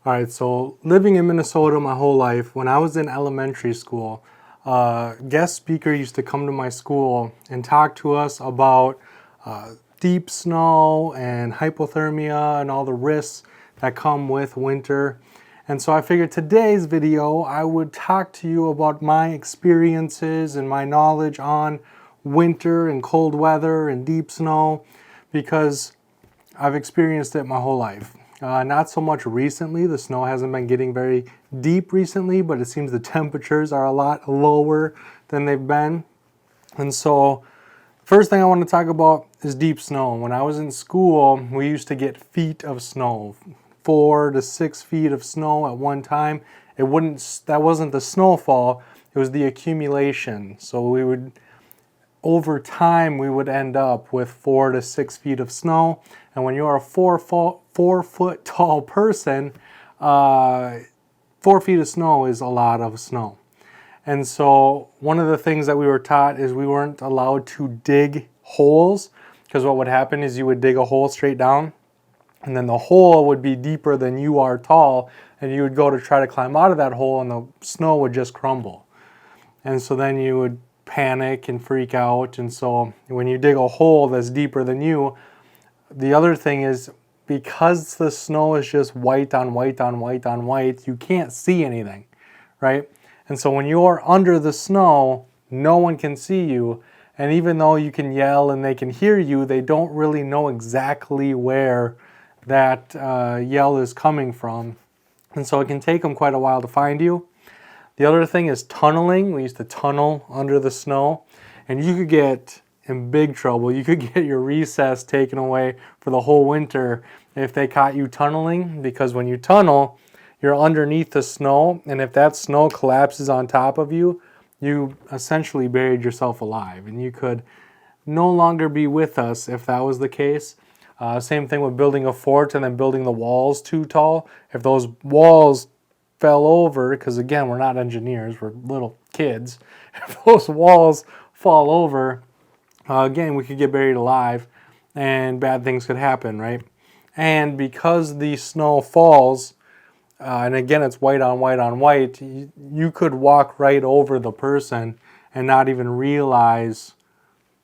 All right, so living in Minnesota my whole life, when I was in elementary school, a guest speaker used to come to my school and talk to us about deep snow and hypothermia and all the risks that come with winter. And so I figured today's video, I would talk to you about my experiences and my knowledge on winter and cold weather and deep snow, because I've experienced it my whole life. Not so much recently. The snow hasn't been getting very deep recently, but it seems the temperatures are a lot lower than they've been. And so, first thing I want to talk about is deep snow. When I was in school, we used to get feet of snow, 4 to 6 feet of snow at one time. That wasn't the snowfall, it was the accumulation. So over time, we would end up with 4 to 6 feet of snow. And when you're a 4 foot tall person, 4 feet of snow is a lot of snow. And so one of the things that we were taught is we weren't allowed to dig holes, because what would happen is you would dig a hole straight down, and then the hole would be deeper than you are tall, and you would go to try to climb out of that hole, and the snow would just crumble. And so then you would panic and freak out. And so when you dig a hole that's deeper than you, the other thing is, because the snow is just white on white on white on white, you can't see anything, right? And so when you're under the snow, no one can see you. And even though you can yell and they can hear you, they don't really know exactly where that yell is coming from. And so it can take them quite a while to find you. The other thing is tunneling. We used to tunnel under the snow, and you could get in big trouble. You could get your recess taken away for the whole winter if they caught you tunneling, because when you tunnel, you're underneath the snow, and if that snow collapses on top of you, you essentially buried yourself alive, and you could no longer be with us if that was the case. Same thing with building a fort and then building the walls too tall. If those walls fell over, because again, we're not engineers, we're little kids. If those walls fall over, again, we could get buried alive and bad things could happen, right? And because the snow falls, and again, it's white on white on white, you could walk right over the person and not even realize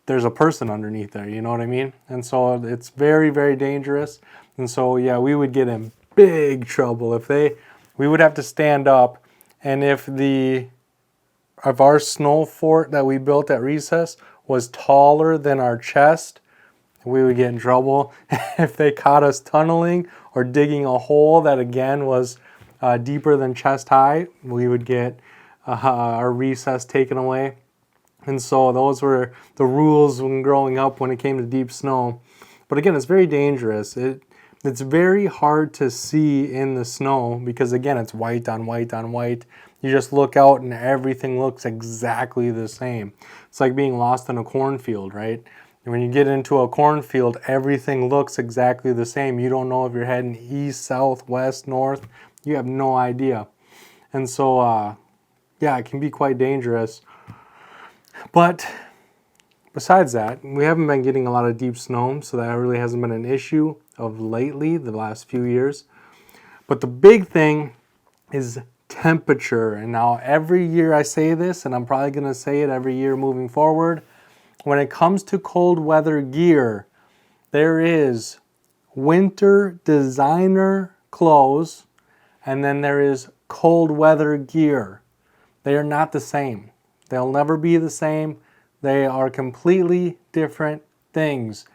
there's a person underneath there, you know what I mean? And so it's very, very dangerous. And so, yeah, we would get in big trouble we would have to stand up, and if our snow fort that we built at recess was taller than our chest, we would get in trouble. If they caught us tunneling or digging a hole that again was deeper than chest high, we would get our recess taken away. And so those were the rules when growing up when it came to deep snow. But again, it's very dangerous. It's very hard to see in the snow because, again, it's white on white on white. You just look out and everything looks exactly the same. It's like being lost in a cornfield, right? And when you get into a cornfield, everything looks exactly the same. You don't know if you're heading east, south, west, north. You have no idea. And so, yeah, it can be quite dangerous. But besides that, we haven't been getting a lot of deep snow, so that really hasn't been an issue of lately, the last few years. But the big thing is temperature. And now every year I say this, and I'm probably going to say it every year moving forward. When it comes to cold weather gear, there is winter designer clothes, and then there is cold weather gear. They are not the same. They'll never be the same. They are completely different things.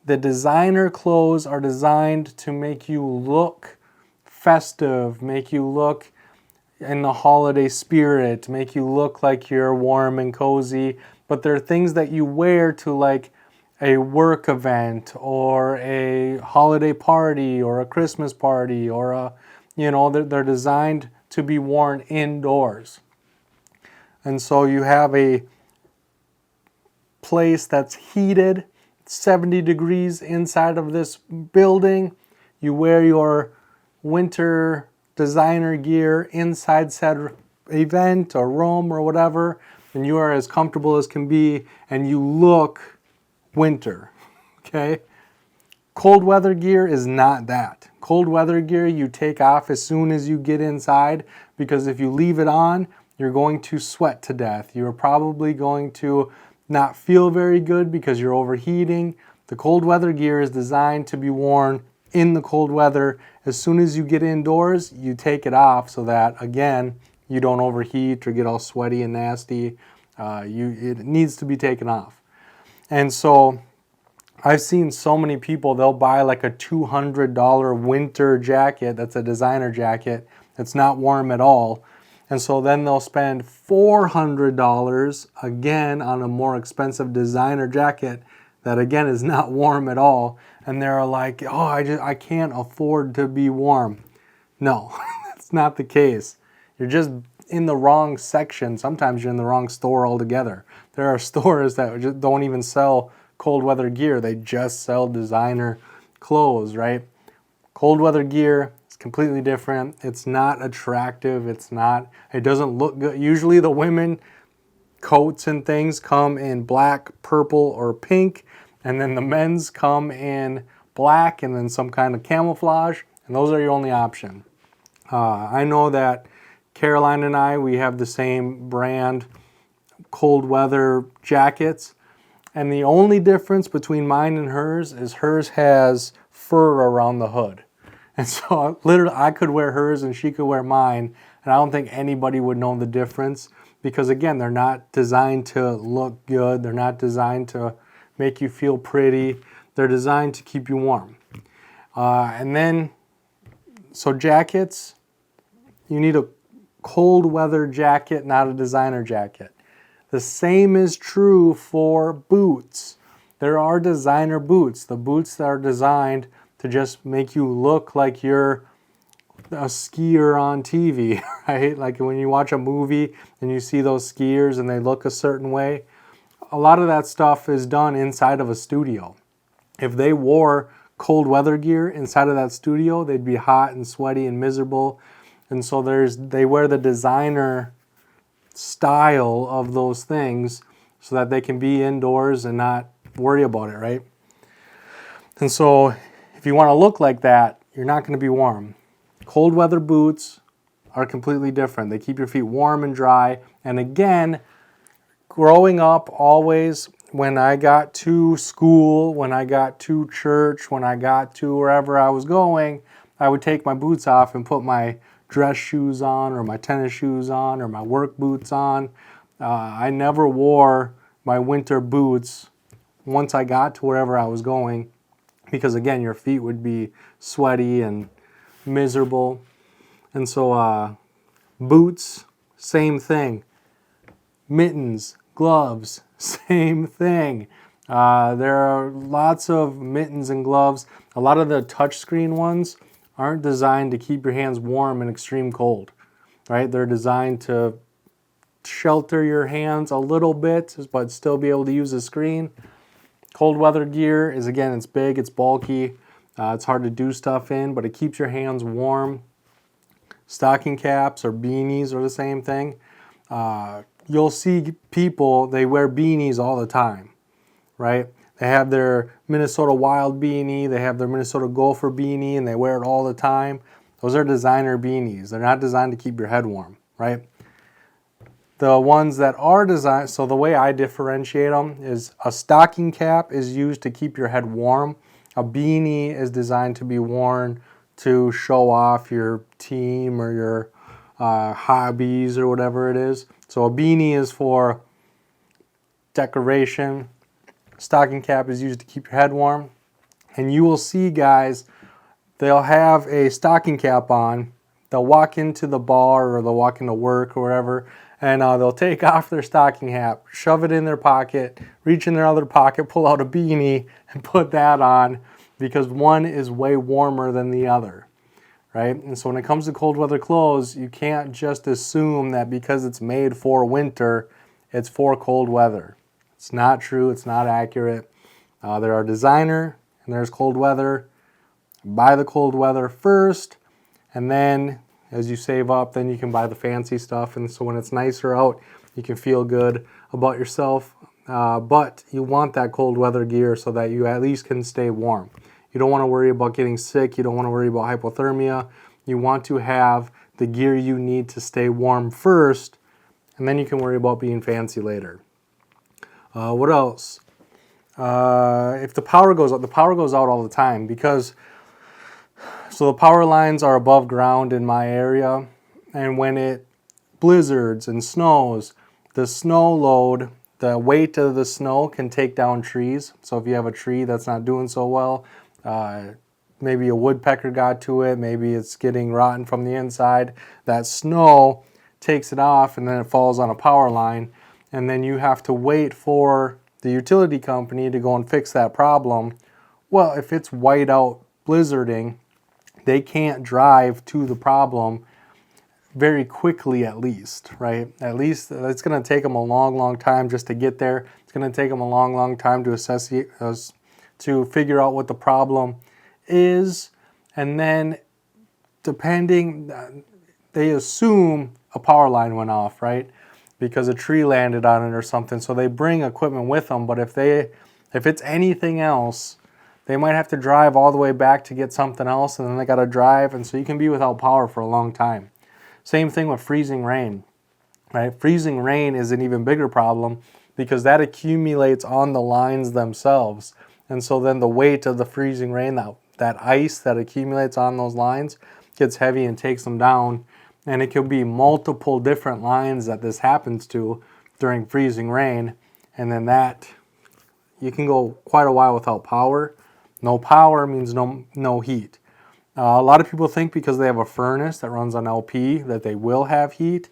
The designer clothes are designed to make you look festive, make you look in the holiday spirit, make you look like you're warm and cozy, but they're things that you wear to like a work event or a holiday party or a Christmas party or they're designed to be worn indoors. And so you have a place that's heated, 70 degrees inside of this building. You wear your winter designer gear inside said event or room or whatever, and you are as comfortable as can be, and you look winter, okay? Cold weather gear is not that. Cold weather gear you take off as soon as you get inside, because if you leave it on, you're going to sweat to death. You're probably going to not feel very good because you're overheating. The cold weather gear is designed to be worn in the cold weather. As soon as you get indoors, you take it off so that, again, you don't overheat or get all sweaty and nasty. It needs to be taken off. And so I've seen so many people, they'll buy like a $200 winter jacket that's a designer jacket that's not warm at all. And so then they'll spend $400 again on a more expensive designer jacket that again is not warm at all. And they're like, oh, I can't afford to be warm. No, that's not the case. You're just in the wrong section. Sometimes you're in the wrong store altogether. There are stores that just don't even sell cold weather gear. They just sell designer clothes, right? Cold weather gear is completely different. It's not attractive. It doesn't look good. Usually the women coats and things come in black, purple, or pink, and then the men's come in black and then some kind of camouflage, and those are your only option. I know that Caroline and I, we have the same brand cold weather jackets, and the only difference between mine and hers is hers has fur around the hood. And so literally I could wear hers and she could wear mine, and I don't think anybody would know the difference because, again, they're not designed to look good. They're not designed to make you feel pretty. They're designed to keep you warm. So jackets, you need a cold weather jacket, not a designer jacket. The same is true for boots. There are designer boots, the boots that are designed to just make you look like you're a skier on TV, right? Like when you watch a movie and you see those skiers and they look a certain way, a lot of that stuff is done inside of a studio. If they wore cold weather gear inside of that studio, they'd be hot and sweaty and miserable. And so they wear the designer style of those things so that they can be indoors and not worry about it, right? And so if you want to look like that, you're not going to be warm. Cold weather boots are completely different. They keep your feet warm and dry. And again, growing up, always when I got to school, when I got to church, when I got to wherever I was going, I would take my boots off and put my dress shoes on or my tennis shoes on or my work boots on. I never wore my winter boots once I got to wherever I was going because, again, your feet would be sweaty and miserable. And so boots, same thing. Mittens, gloves, same thing. There are lots of mittens and gloves. A lot of the touchscreen ones aren't designed to keep your hands warm in extreme cold, right? They're designed to shelter your hands a little bit, but still be able to use the screen. Cold weather gear is, again, it's big, it's bulky, it's hard to do stuff in, but it keeps your hands warm. Stocking caps or beanies are the same thing. You'll see people, they wear beanies all the time, right? They have their Minnesota Wild beanie, they have their Minnesota Gopher beanie, and they wear it all the time. Those are designer beanies. They're not designed to keep your head warm, right? The ones that are designed, so the way I differentiate them is a stocking cap is used to keep your head warm. A beanie is designed to be worn to show off your team or your hobbies or whatever it is. So a beanie is for decoration. Stocking cap is used to keep your head warm. And you will see guys, they'll have a stocking cap on. They'll walk into the bar or they'll walk into work or wherever, and they'll take off their stocking cap, shove it in their pocket, reach in their other pocket, pull out a beanie, and put that on because one is way warmer than the other, right? And so when it comes to cold weather clothes, you can't just assume that because it's made for winter, it's for cold weather. It's not true. It's not accurate. There are designer and there's cold weather. Buy the cold weather first, and then as you save up, then you can buy the fancy stuff. And so when it's nicer out, you can feel good about yourself. But you want that cold weather gear so that you at least can stay warm. You don't want to worry about getting sick. You don't want to worry about hypothermia. You want to have the gear you need to stay warm first, and then you can worry about being fancy later. What else? If the power goes out all the time because so the power lines are above ground in my area, and when it blizzards and snows, the snow load, the weight of the snow can take down trees. So if you have a tree that's not doing so well, maybe a woodpecker got to it, maybe it's getting rotten from the inside, that snow takes it off and then it falls on a power line, and then you have to wait for the utility company to go and fix that problem. Well, if it's white out blizzarding, they can't drive to the problem very quickly, at least, right? At least it's going to take them a long, long time just to get there. It's going to take them a long, long time to assess to figure out what the problem is, and then depending, they assume a power line went off, right? Because a tree landed on it or something. So they bring equipment with them, but if it's anything else, they might have to drive all the way back to get something else, and then they got to drive, and so you can be without power for a long time. Same thing with freezing rain, right? Freezing rain is an even bigger problem because that accumulates on the lines themselves. And so then the weight of the freezing rain, that ice that accumulates on those lines, gets heavy and takes them down. And it could be multiple different lines that this happens to during freezing rain. And then you can go quite a while without power. No power means no heat. A lot of people think because they have a furnace that runs on LP that they will have heat.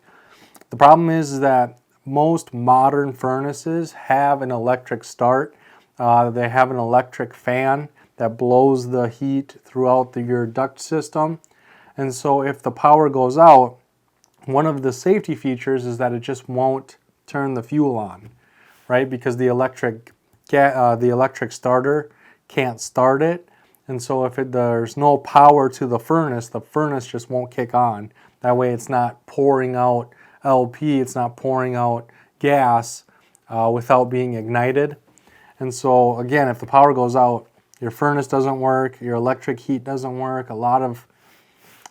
The problem is that most modern furnaces have an electric start. They have an electric fan that blows the heat throughout your duct system. And so if the power goes out, one of the safety features is that it just won't turn the fuel on, right? Because the electric starter can't start it. And so if there's no power to the furnace just won't kick on. That way it's not pouring out LP, it's not pouring out gas without being ignited. And so again, if the power goes out, your furnace doesn't work, your electric heat doesn't work,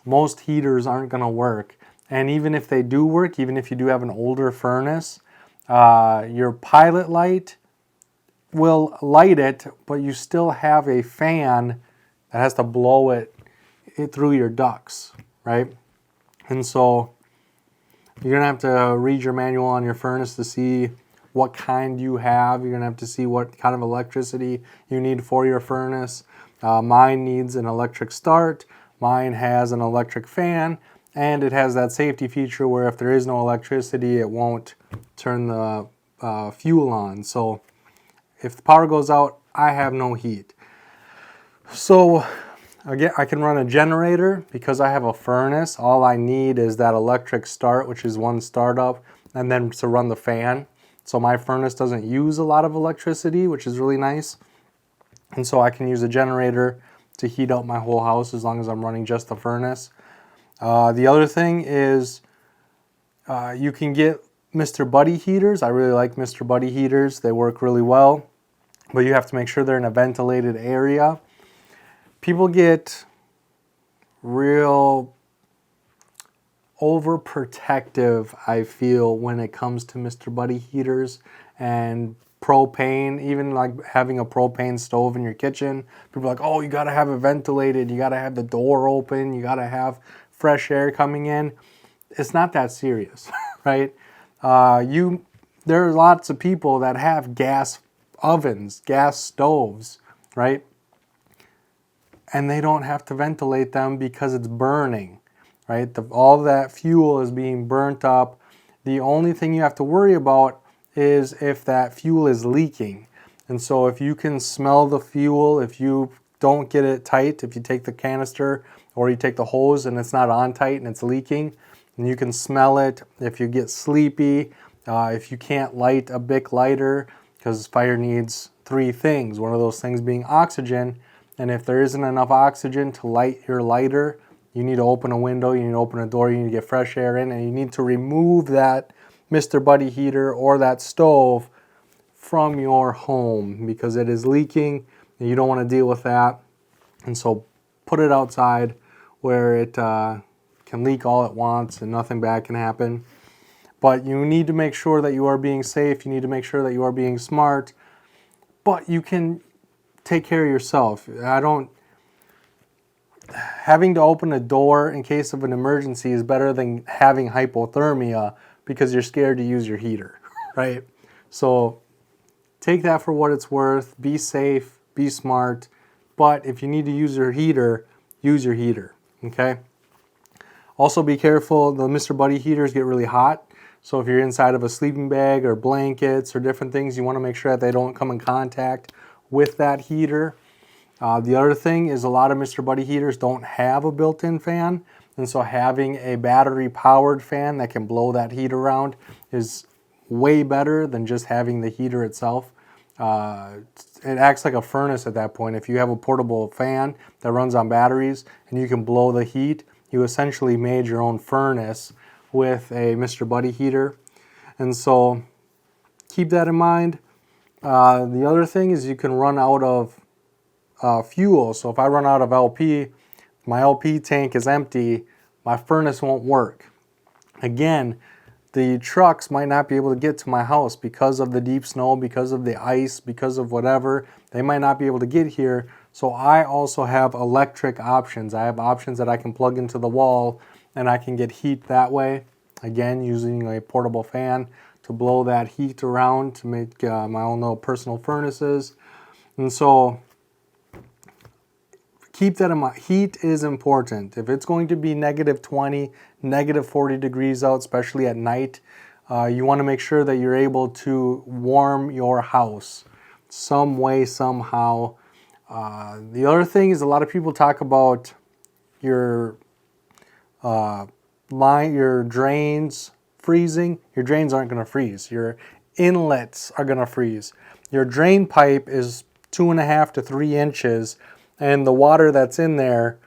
most heaters aren't going to work. And even if they do work, even if you do have an older furnace, your pilot light will light it, but you still have a fan that has to blow it through your ducts, right? And so you're going to have to read your manual on your furnace to see what kind you have. You're going to have to see what kind of electricity you need for your furnace. Mine needs an electric start. Mine has an electric fan, and it has that safety feature where if there is no electricity, it won't turn the fuel on. So if the power goes out, I have no heat. So again, I can run a generator because I have a furnace. All I need is that electric start, which is one startup, and then to run the fan. So my furnace doesn't use a lot of electricity, which is really nice. And so I can use a generator to heat up my whole house as long as I'm running just the furnace. The other thing is you can get Mr. Buddy heaters. I really like Mr. Buddy heaters. They work really well, but you have to make sure they're in a ventilated area. People get real overprotective, I feel, when it comes to Mr. Buddy heaters and propane, even like having a propane stove in your kitchen. People are like, oh, you got to have it ventilated. You got to have the door open. You got to have fresh air coming in. It's not that serious, right? There are lots of people that have gas ovens, gas stoves, right? And they don't have to ventilate them because it's burning, right? All that fuel is being burnt up. The only thing you have to worry about is if that fuel is leaking. And so if you can smell the fuel, if you don't get it tight, if you take the canister or you take the hose and it's not on tight and it's leaking, and you can smell it. If you get sleepy, if you can't light a Bic lighter, because fire needs 3 things, one of those things being oxygen, and if there isn't enough oxygen to light your lighter, you need to open a window, you need to open a door, you need to get fresh air in, and you need to remove that Mr. Buddy heater or that stove from your home because it is leaking and you don't want to deal with that. And so put it outside where it can leak all it wants and nothing bad can happen. But you need to make sure that you are being safe. You need to make sure that you are being smart. But you can take care of yourself. Having to open a door in case of an emergency is better than having hypothermia because you're scared to use your heater, right? So take that for what it's worth. Be safe, be smart. But if you need to use your heater, okay? Also be careful, the Mr. Buddy heaters get really hot. So if you're inside of a sleeping bag or blankets or different things, you want to make sure that they don't come in contact with that heater. The other thing is a lot of Mr. Buddy heaters don't have a built-in fan. And so having a battery-powered fan that can blow that heat around is way better than just having the heater itself. It acts like a furnace at that point. If you have a portable fan that runs on batteries and you can blow the heat, you essentially made your own furnace with a Mr. Buddy heater. And so keep that in mind. The other thing is you can run out of fuel. So if I run out of LP, my LP tank is empty, my furnace won't work. Again, the trucks might not be able to get to my house because of the deep snow, because of the ice, because of whatever. They might not be able to get here. So I also have electric options. I have options that I can plug into the wall and I can get heat that way. Again, using a portable fan to blow that heat around to make my own little personal furnaces. And so keep that in mind. Heat is important. If it's going to be negative 20, negative 40 degrees out, especially at night, you want to make sure that you're able to warm your house some way, somehow. The other thing is a lot of people talk about your your drains freezing. Your drains aren't going to freeze. Your inlets are going to freeze. Your drain pipe is 2.5 to 3 inches, and the water that's in there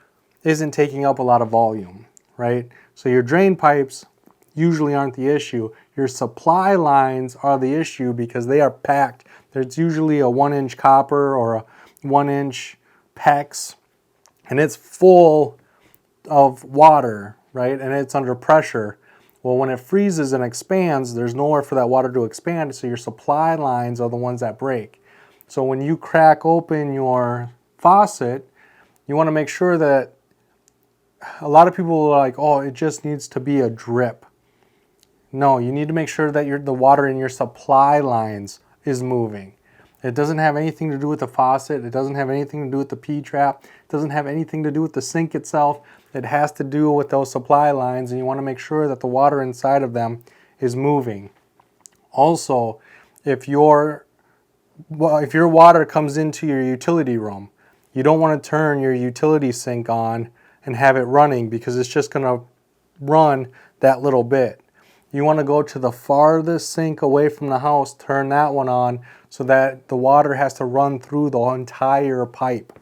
isn't taking up a lot of volume, right? So your drain pipes usually aren't the issue. Your supply lines are the issue because they are packed. There's usually a 1-inch copper or a 1-inch PEX, and it's full of water, right? And it's under pressure. Well, when it freezes and expands, there's nowhere for that water to expand, so your supply lines are the ones that break. So when you crack open your faucet, you want to make sure that a lot of people are like, oh, it just needs to be a drip. No, you need to make sure that the water in your supply lines is moving. It doesn't have anything to do with the faucet. It doesn't have anything to do with the P-trap. It doesn't have anything to do with the sink itself. It has to do with those supply lines, and you want to make sure that the water inside of them is moving. Also, if your water comes into your utility room, you don't want to turn your utility sink on and have it running because it's just going to run that little bit. You want to go to the farthest sink away from the house, turn that one on so that the water has to run through the entire pipe,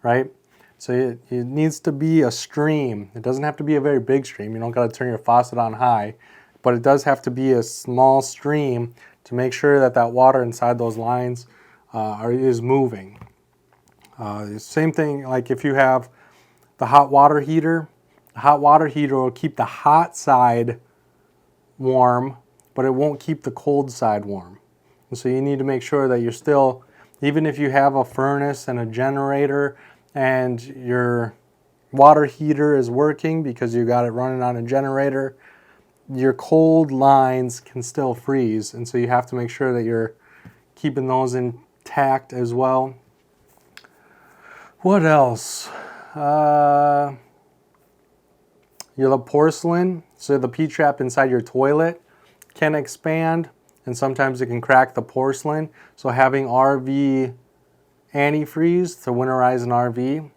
right? So it needs to be a stream. It doesn't have to be a very big stream. You don't got to turn your faucet on high, but it does have to be a small stream to make sure that that water inside those lines is moving. Same thing like if you have the hot water heater will keep the hot side warm, but it won't keep the cold side warm. And so you need to make sure that you're still, even if you have a furnace and a generator and your water heater is working because you got it running on a generator, your cold lines can still freeze. And so you have to make sure that you're keeping those intact as well. What else? The porcelain, so the P-trap inside your toilet can expand, and sometimes it can crack the porcelain. So having RV antifreeze to winterize an RV,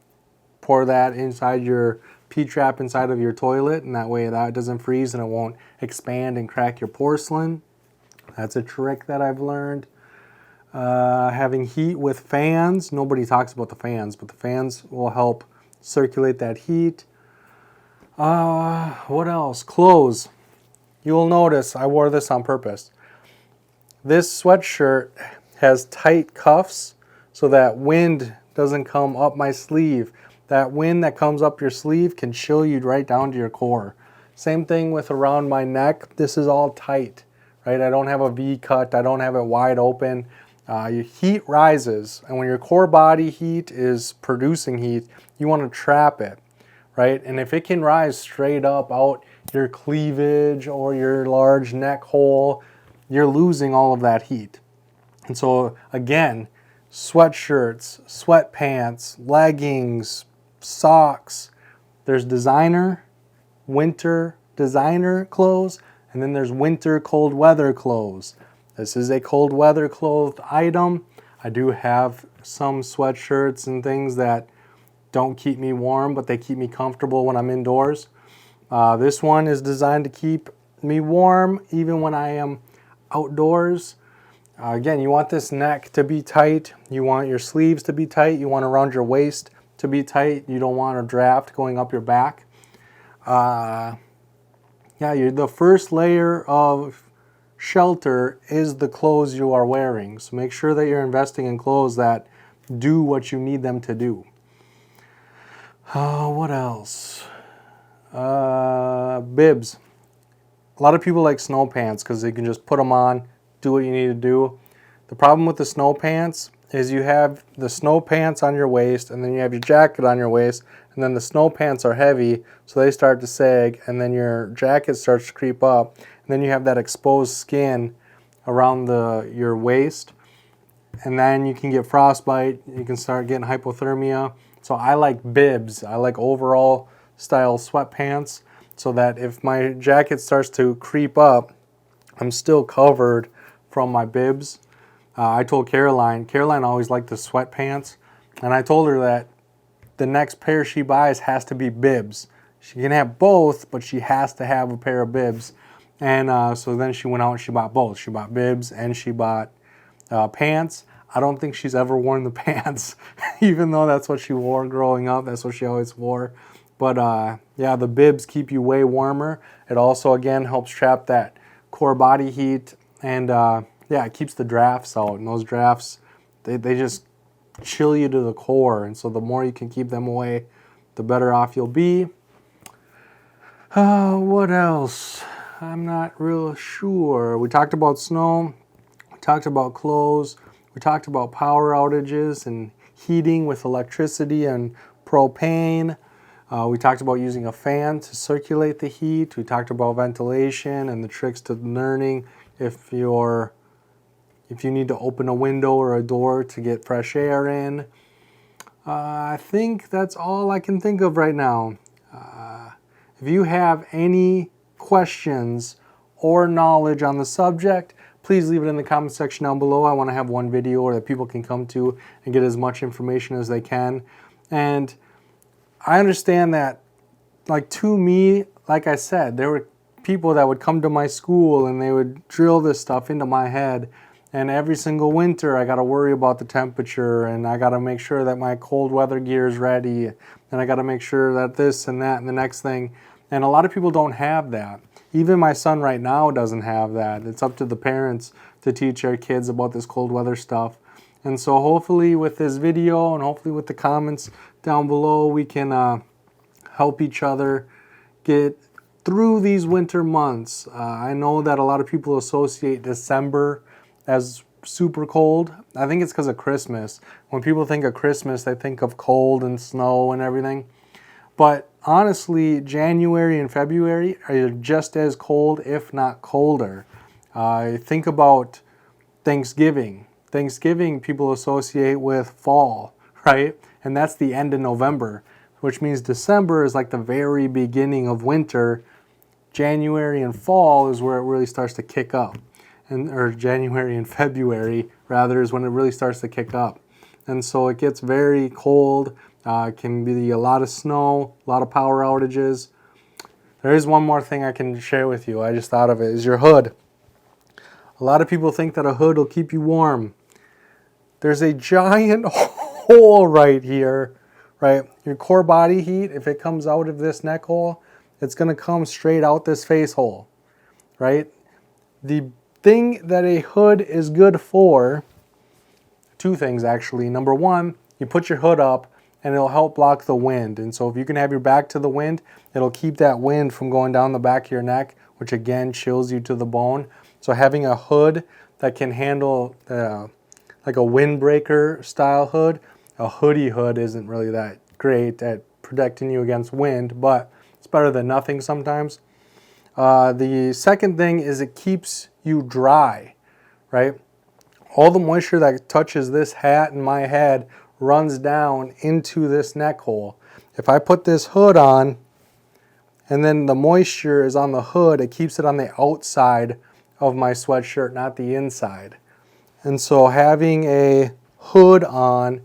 pour that inside your P-trap inside of your toilet, and that way that doesn't freeze and it won't expand and crack your porcelain. That's a trick that I've learned. Having heat with fans. Nobody talks about the fans, but the fans will help circulate that heat. What else? Clothes. You'll notice I wore this on purpose. This sweatshirt has tight cuffs so that wind doesn't come up my sleeve. That wind that comes up your sleeve can chill you right down to your core. Same thing with around my neck. This is all tight, right? I don't have a V cut. I don't have it wide open. Your heat rises, and when your core body heat is producing heat, you want to trap it, right? And if it can rise straight up out your cleavage or your large neck hole, you're losing all of that heat. And so again, sweatshirts, sweatpants, leggings, socks, there's designer, winter designer clothes, and then there's winter cold weather clothes. This is a cold weather clothed item. I do have some sweatshirts and things that don't keep me warm, but they keep me comfortable when I'm indoors. This one is designed to keep me warm even when I am outdoors. Again, you want this neck to be tight. You want your sleeves to be tight. You want around your waist to be tight. You don't want a draft going up your back. The first layer of shelter is the clothes you are wearing. So make sure that you're investing in clothes that do what you need them to do. What else? Bibs. A lot of people like snow pants because they can just put them on, do what you need to do. The problem with the snow pants is you have the snow pants on your waist, and then you have your jacket on your waist, and then the snow pants are heavy, so they start to sag, and then your jacket starts to creep up, and then you have that exposed skin around your waist, and then you can get frostbite, you can start getting hypothermia. So I like bibs. I like overall style sweatpants so that if my jacket starts to creep up, I'm still covered from my bibs. I told Caroline always liked the sweatpants, and I told her that the next pair she buys has to be bibs. She can have both, but she has to have a pair of bibs. And so then she went out and she bought both. She bought bibs and she bought pants. I don't think she's ever worn the pants, even though that's what she wore growing up. That's what she always wore. But yeah, the bibs keep you way warmer. It also, again, helps trap that core body heat. And yeah, it keeps the drafts out. And those drafts, they just chill you to the core. And so the more you can keep them away, the better off you'll be. What else? I'm not real sure. We talked about snow. We talked about clothes. We talked about power outages and heating with electricity and propane. We talked about using a fan to circulate the heat. We talked about ventilation and the tricks to learning if you need to open a window or a door to get fresh air in. I think that's all I can think of right now. If you have any questions or knowledge on the subject, please leave it in the comment section down below. I want to have one video that people can come to and get as much information as they can. And I understand that, like, to me, like I said, there were people that would come to my school and they would drill this stuff into my head. And every single winter, I got to worry about the temperature, and I got to make sure that my cold weather gear is ready, and I got to make sure that this and that and the next thing. And a lot of people don't have that. Even my son right now doesn't have that. It's up to the parents to teach their kids about this cold weather stuff. And so hopefully with this video and hopefully with the comments down below, we can help each other get through these winter months. I know that a lot of people associate December as super cold. I think it's because of Christmas. When people think of Christmas, they think of cold and snow and everything. But honestly, January and February are just as cold, if not colder. Think about Thanksgiving. Thanksgiving people associate with fall, right? And that's the end of November, which means December is like the very beginning of winter. January and fall is where it really starts to kick up. Or January and February, rather, is when it really starts to kick up. And so it gets very cold. It can be a lot of snow, a lot of power outages. There is one more thing I can share with you. I just thought of it, is your hood. A lot of people think that a hood will keep you warm. There's a giant hole right here, right? Your core body heat, if it comes out of this neck hole, it's going to come straight out this face hole, right? The thing that a hood is good for, two things actually. Number one, you put your hood up and it'll help block the wind. And so if you can have your back to the wind, it'll keep that wind from going down the back of your neck, which again chills you to the bone. So having a hood that can handle like a windbreaker style hood, a hoodie hood isn't really that great at protecting you against wind, but it's better than nothing sometimes. The second thing is it keeps you dry, right? All the moisture that touches this hat and my head runs down into this neck hole. If I put this hood on and then the moisture is on the hood, it keeps it on the outside of my sweatshirt, not the inside. And so having a hood on,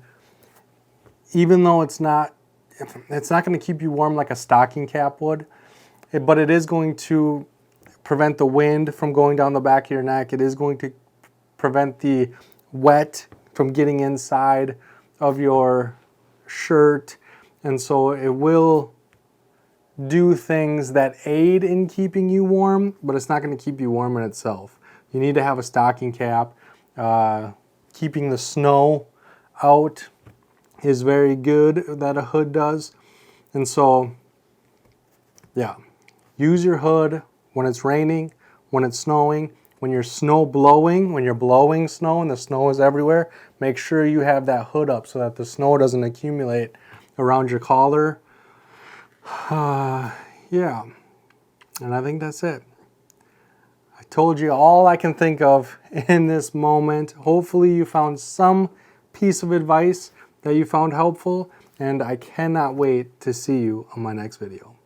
even though it's not going to keep you warm like a stocking cap would, but it is going to prevent the wind from going down the back of your neck. It is going to prevent the wet from getting inside of your shirt. And so it will do things that aid in keeping you warm, but it's not going to keep you warm in itself. You need to have a stocking cap. Keeping the snow out is very good that a hood does. And so, yeah, use your hood when it's raining, when it's snowing, when you're snow blowing, when you're blowing snow and the snow is everywhere. Make sure you have that hood up so that the snow doesn't accumulate around your collar. Yeah, and I think that's it. I told you all I can think of in this moment. Hopefully you found some piece of advice that you found helpful, and I cannot wait to see you on my next video.